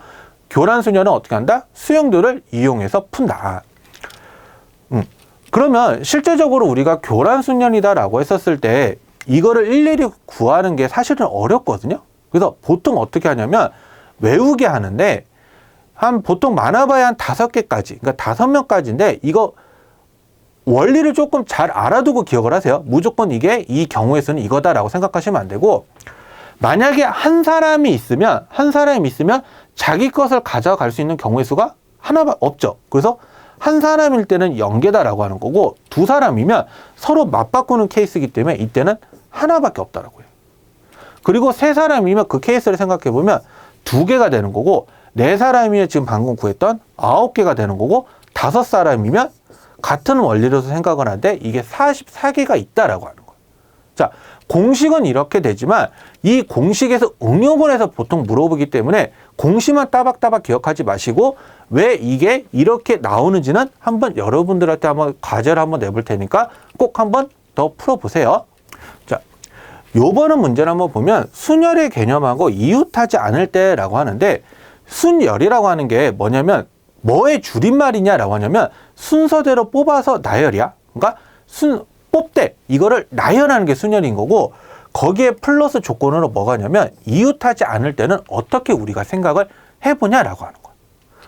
교란순혈은 어떻게 한다? 수형도를 이용해서 푼다. 그러면 실제적으로 우리가 교란순혈이다라고 했었을 때 이거를 일일이 구하는 게 사실은 어렵거든요. 그래서 보통 어떻게 하냐면 외우게 하는데, 보통 많아봐야 한 5개까지, 그러니까 5명까지인데 이거 원리를 조금 잘 알아두고 기억을 하세요. 무조건 이게 이 경우의 수는 이거다라고 생각하시면 안 되고, 만약에 한 사람이 있으면 자기 것을 가져갈 수 있는 경우의 수가 하나밖에 없죠. 그래서 한 사람일 때는 0개다라고 하는 거고, 두 사람이면 서로 맞바꾸는 케이스이기 때문에 이때는 하나밖에 없다라고 해요. 그리고 세 사람이면 그 케이스를 생각해 보면 2개가 되는 거고, 네 사람이면 지금 방금 구했던 9개가 되는 거고, 5사람이면 같은 원리로서 생각을 하는데 이게 44개가 있다라고 하는 거예요. 자, 공식은 이렇게 되지만 이 공식에서 응용을 해서 보통 물어보기 때문에 공식만 따박따박 기억하지 마시고, 왜 이게 이렇게 나오는지는 한번 여러분들한테 한번 과제를 한번 내볼 테니까 꼭 한번 더 풀어보세요. 자, 요번은 문제를 한번 보면 순열의 개념하고 이웃하지 않을 때라고 하는데, 순열이라고 하는 게 뭐냐면 뭐의 줄임말이냐라고 하냐면 순서대로 뽑아서 나열이야. 그러니까 뽑되 이거를 나열하는 게 순열인 거고, 거기에 플러스 조건으로 뭐가 있냐면 이웃하지 않을 때는 어떻게 우리가 생각을 해보냐라고 하는 거야.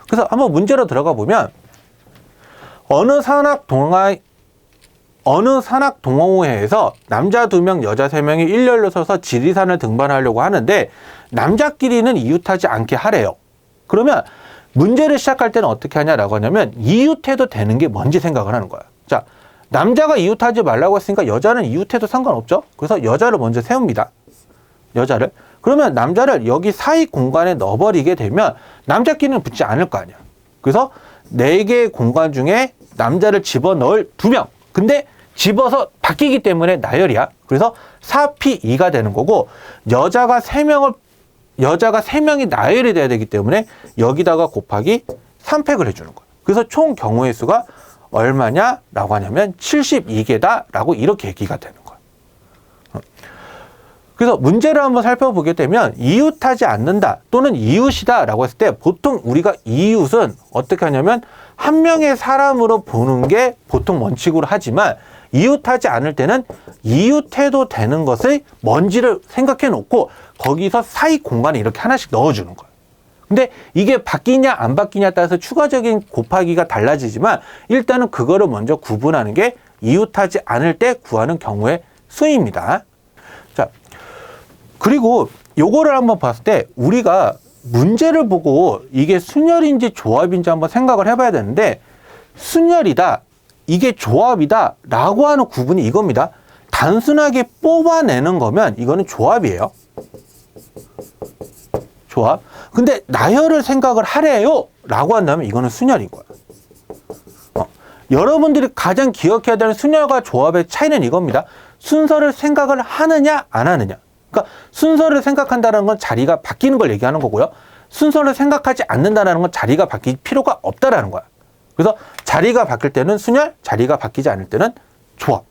그래서 한번 문제로 들어가 보면 어느 산악 동호회에서 남자 2명, 여자 3명이 일렬로 서서 지리산을 등반하려고 하는데 남자끼리는 이웃하지 않게 하래요. 그러면 문제를 시작할 때는 어떻게 하냐라고 하냐면 이웃해도 되는 게 뭔지 생각을 하는 거야. 자, 남자가 이웃하지 말라고 했으니까 여자는 이웃해도 상관없죠. 그래서 여자를 먼저 세웁니다. 여자를. 그러면 남자를 여기 사이 공간에 넣어버리게 되면 남자끼리는 붙지 않을 거 아니야. 그래서 4개의 공간 중에 남자를 집어넣을 2명. 근데 집어서 바뀌기 때문에 나열이야. 그래서 4P2가 되는 거고, 여자가 3명이 나열이 돼야 되기 때문에 여기다가 곱하기 3팩을 해주는 거야. 그래서 총 경우의 수가 얼마냐라고 하냐면 72개다라고 이렇게 얘기가 되는 거야. 그래서 문제를 한번 살펴보게 되면 이웃하지 않는다 또는 이웃이다라고 했을 때 보통 우리가 이웃은 어떻게 하냐면 한 명의 사람으로 보는 게 보통 원칙으로 하지만, 이웃하지 않을 때는 이웃해도 되는 것의 뭔지를 생각해 놓고 거기서 사이 공간에 이렇게 하나씩 넣어주는 거예요. 근데 이게 바뀌냐 안 바뀌냐에 따라서 추가적인 곱하기가 달라지지만, 일단은 그거를 먼저 구분하는 게 이웃하지 않을 때 구하는 경우의 수입니다. 자, 그리고 요거를 한번 봤을 때 우리가 문제를 보고 이게 순열인지 조합인지 한번 생각을 해봐야 되는데, 순열이다, 이게 조합이다 라고 하는 구분이 이겁니다. 단순하게 뽑아내는 거면 이거는 조합이에요. 조합. 근데 나열을 생각을 하래요 라고 한다면 이거는 순열인 거야. 여러분들이 가장 기억해야 되는 순열과 조합의 차이는 이겁니다. 순서를 생각을 하느냐 안 하느냐. 그러니까 순서를 생각한다는 건 자리가 바뀌는 걸 얘기하는 거고요. 순서를 생각하지 않는다는 건 자리가 바뀔 필요가 없다라는 거야. 그래서 자리가 바뀔 때는 순열, 자리가 바뀌지 않을 때는 조합.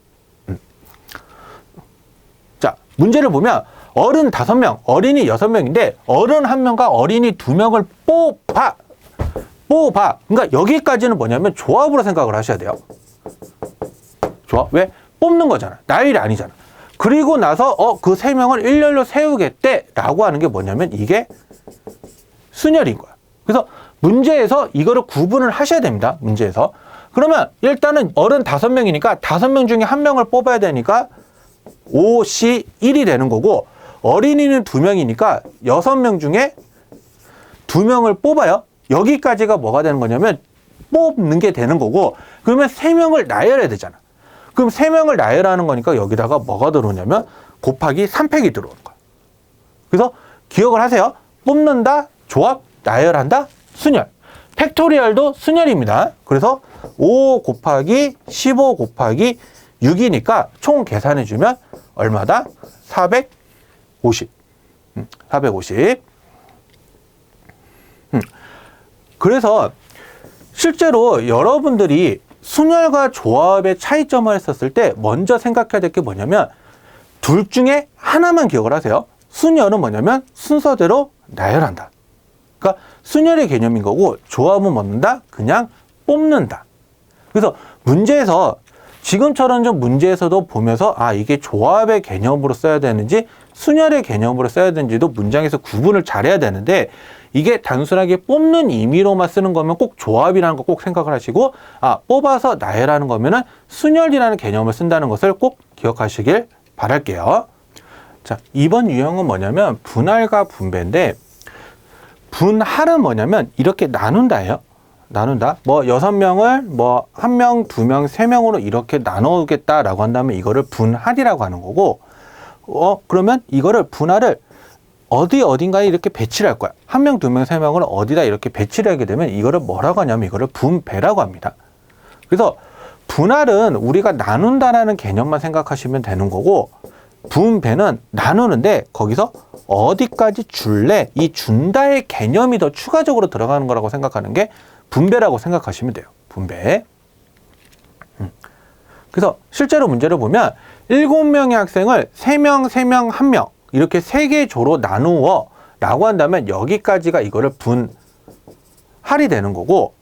자, 문제를 보면 어른 5명, 어린이 6명인데 어른 1명과 어린이 2명을 뽑아. 그러니까 여기까지는 뭐냐면 조합으로 생각을 하셔야 돼요. 조합. 왜? 뽑는 거잖아. 나열이 아니잖아. 그리고 나서 그 3명을 일렬로 세우겠대라고 하는 게 뭐냐면 이게 순열인 거야. 그래서 문제에서 이거를 구분을 하셔야 됩니다. 문제에서. 그러면 일단은 어른 5명이니까 5명 중에 1명을 뽑아야 되니까 5C1이 되는 거고, 어린이는 2명이니까 6명 중에 2명을 뽑아요. 여기까지가 뭐가 되는 거냐면 뽑는 게 되는 거고, 그러면 3명을 나열해야 되잖아. 그럼 3명을 나열하는 거니까 여기다가 뭐가 들어오냐면 곱하기 3팩이 들어오는 거야. 그래서 기억을 하세요. 뽑는다, 조합, 나열한다, 순열. 팩토리얼도 순열입니다. 그래서 5 곱하기 15 곱하기 6이니까 총 계산해주면 얼마다? 450. 450. 그래서 실제로 여러분들이 순열과 조합의 차이점을 했었을 때 먼저 생각해야 될 게 뭐냐면 둘 중에 하나만 기억을 하세요. 순열은 뭐냐면 순서대로 나열한다. 그러니까 순열의 개념인 거고, 조합은 뭐는다? 그냥 뽑는다. 그래서 문제에서 지금처럼 좀 문제에서도 보면서 이게 조합의 개념으로 써야 되는지 순열의 개념으로 써야 되는지도 문장에서 구분을 잘해야 되는데, 이게 단순하게 뽑는 의미로만 쓰는 거면 꼭 조합이라는 거 꼭 생각을 하시고, 뽑아서 나열하는 거면은 순열이라는 개념을 쓴다는 것을 꼭 기억하시길 바랄게요. 자, 이번 유형은 뭐냐면 분할과 분배인데, 분할은 뭐냐면 이렇게 나눈다예요. 나눈다. 뭐 6명을 뭐 1명, 2명, 3명으로 이렇게 나누겠다라고 한다면 이거를 분할이라고 하는 거고, 그러면 이거를 분할을 어딘가에 이렇게 배치를 할 거야. 1명, 2명, 3명을 어디다 이렇게 배치를 하게 되면 이거를 뭐라고 하냐면 이거를 분배라고 합니다. 그래서 분할은 우리가 나눈다라는 개념만 생각하시면 되는 거고, 분배는 나누는데 거기서 어디까지 줄래? 이 준다의 개념이 더 추가적으로 들어가는 거라고 생각하는 게 분배라고 생각하시면 돼요. 분배. 그래서 실제로 문제를 보면 7명의 학생을 3명, 3명, 1명 이렇게 3개 조로 나누어 라고 한다면 여기까지가 이거를 분할이 되는 거고,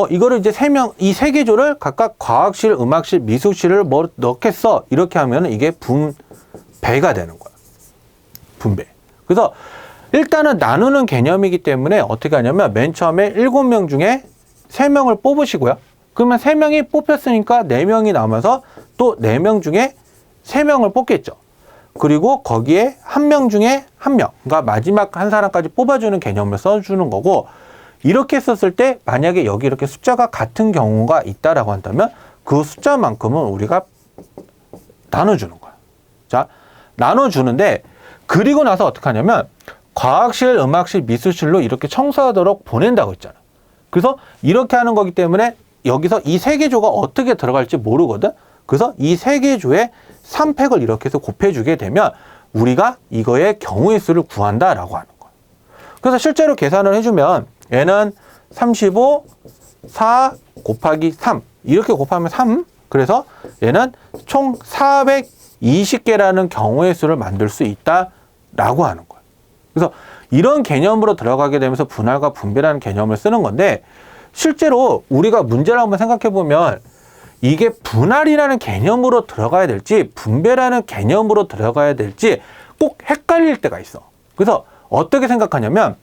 이거를 이제 3명, 이 3개 조를 각각 과학실, 음악실, 미술실을 뭐 넣겠어. 이렇게 하면 이게 분배가 되는 거야. 분배. 그래서 일단은 나누는 개념이기 때문에 어떻게 하냐면 맨 처음에 7명 중에 3명을 뽑으시고요. 그러면 3명이 뽑혔으니까 4명이 남아서 또 4명 중에 3명을 뽑겠죠. 그리고 거기에 1명 중에 1명, 그러니까 마지막 한 사람까지 뽑아주는 개념을 써주는 거고, 이렇게 썼을 때 만약에 여기 이렇게 숫자가 같은 경우가 있다라고 한다면 그 숫자만큼은 우리가 나눠주는 거야. 자, 나눠주는데, 그리고 나서 어떻게 하냐면 과학실, 음악실, 미술실로 이렇게 청소하도록 보낸다고 했잖아. 그래서 이렇게 하는 거기 때문에 여기서 이 세 개 조가 어떻게 들어갈지 모르거든. 그래서 이 세 개 조의 3팩을 이렇게 해서 곱해주게 되면 우리가 이거의 경우의 수를 구한다라고 하는 거야. 그래서 실제로 계산을 해주면 얘는 35, 4 곱하기 3 이렇게 곱하면 3. 그래서 얘는 총 420개라는 경우의 수를 만들 수 있다라고 하는 거야. 그래서 이런 개념으로 들어가게 되면서 분할과 분배라는 개념을 쓰는 건데, 실제로 우리가 문제를 한번 생각해 보면 이게 분할이라는 개념으로 들어가야 될지 분배라는 개념으로 들어가야 될지 꼭 헷갈릴 때가 있어. 그래서 어떻게 생각하냐면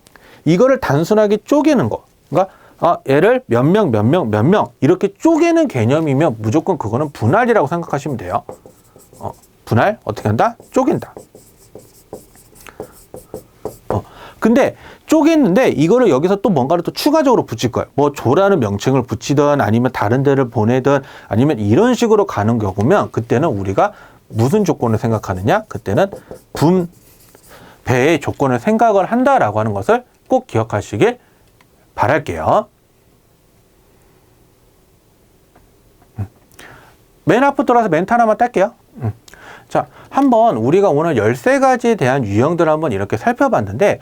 이거를 단순하게 쪼개는 거. 그러니까 얘를 몇 명 이렇게 쪼개는 개념이면 무조건 그거는 분할이라고 생각하시면 돼요. 분할 어떻게 한다? 쪼갠다. 근데 쪼갰는데 이거를 여기서 또 뭔가를 또 추가적으로 붙일 거예요. 뭐 조라는 명칭을 붙이든 아니면 다른 데를 보내든 아니면 이런 식으로 가는 경우면 그때는 우리가 무슨 조건을 생각하느냐? 그때는 분배의 조건을 생각을 한다라고 하는 것을 꼭 기억하시길 바랄게요. 맨 앞으로 돌아서 멘트 하나만 딸게요. 자, 한번 우리가 오늘 13가지에 대한 유형들을 한번 이렇게 살펴봤는데,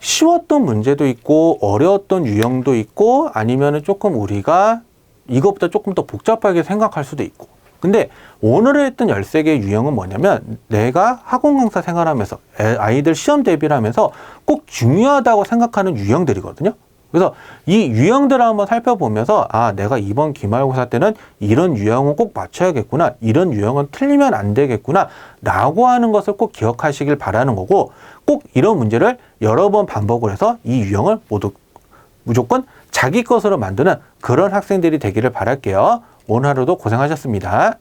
쉬웠던 문제도 있고 어려웠던 유형도 있고 아니면은 조금 우리가 이것보다 조금 더 복잡하게 생각할 수도 있고. 근데 오늘 했던 13개의 유형은 뭐냐면 내가 학원 강사 생활하면서 아이들 시험 대비를 하면서 꼭 중요하다고 생각하는 유형들이거든요. 그래서 이 유형들을 한번 살펴보면서 내가 이번 기말고사 때는 이런 유형은 꼭 맞춰야겠구나, 이런 유형은 틀리면 안 되겠구나 라고 하는 것을 꼭 기억하시길 바라는 거고, 꼭 이런 문제를 여러 번 반복을 해서 이 유형을 무조건 자기 것으로 만드는 그런 학생들이 되기를 바랄게요. 오늘 하루도 고생하셨습니다.